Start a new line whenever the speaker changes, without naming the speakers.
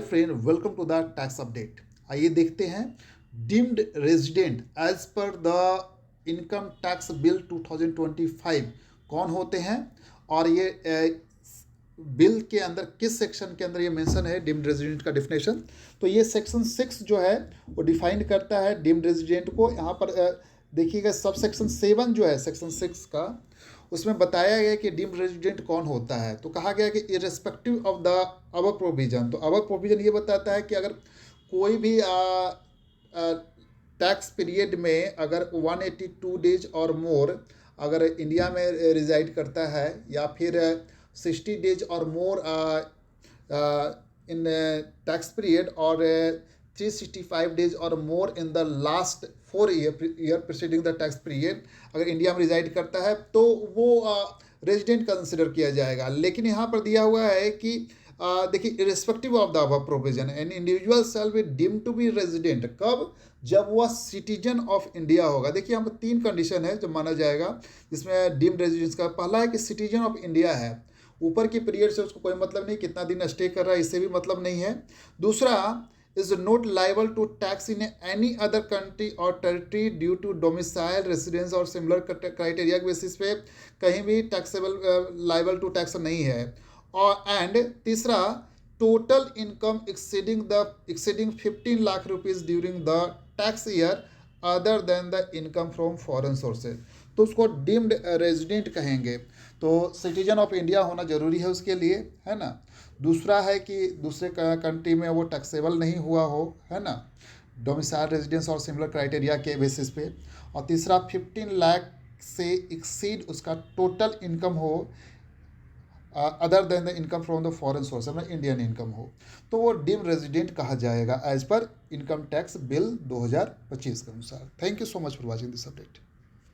Friend, welcome to the tax update. आइए देखते हैं deemed resident as per the income tax bill 2025 कौन होते हैं और ये बिल के अंदर किस सेक्शन के अंदर ये मेंशन है डीम्ड रेजिडेंट का डेफिनेशन। तो ये सेक्शन 6 जो है वो डिफाइन करता है डीम्ड रेजिडेंट को। यहाँ पर देखिएगा सब सेक्शन 7 जो है सेक्शन 6 का, उसमें बताया गया कि डीम्ड रेजिडेंट कौन होता है। तो कहा गया कि irrespective of the our provision, तो अवर प्रोविजन ये बताता है कि अगर कोई भी टैक्स पीरियड में अगर 182 डेज और मोर अगर इंडिया में रिजाइड करता है या फिर 60 डेज और मोर इन टैक्स पीरियड और 365 डेज और more in the last 4 year preceding the tax period अगर इंडिया में रिजाइड करता है तो वो रेजिडेंट कंसिडर किया जाएगा। लेकिन यहाँ पर दिया हुआ है कि देखिए irrespective of the above provision an individual shall be deemed to be resident, कब? जब वह सिटीजन ऑफ इंडिया होगा। देखिए यहाँ पर 3 कंडीशन है जो माना जाएगा जिसमें डीम्ड रेजिडेंस का। पहला है कि सिटीजन ऑफ इंडिया है, ऊपर की पीरियड से उसको कोई मतलब नहीं, कितना दिन स्टे कर रहा है इससे भी मतलब नहीं है। दूसरा, is not liable to tax in any other country or territory due to domicile, residence और similar criteria के बेसिस पे कहीं भी टैक्सेबल लाइबल टू टैक्स नहीं है। और एंड तीसरा, total income exceeding 15 lakh rupees during the tax year other than the income from foreign sources, तो उसको डीम्ड रेजिडेंट कहेंगे। तो सिटीजन ऑफ इंडिया होना जरूरी है उसके लिए, है ना। दूसरा है कि दूसरे कंट्री में वो टैक्सेबल नहीं हुआ हो, है ना, डोमिसाइल रेजिडेंस और सिमिलर क्राइटेरिया के बेसिस पे। और तीसरा 15 लाख से एक्सीड उसका टोटल इनकम हो other than the income from the foreign source, मतलब इंडियन इनकम हो, तो वो डीम्ड रेजिडेंट कहा जाएगा as per income tax bill 2025 के अनुसार। Thank you so much for watching this update.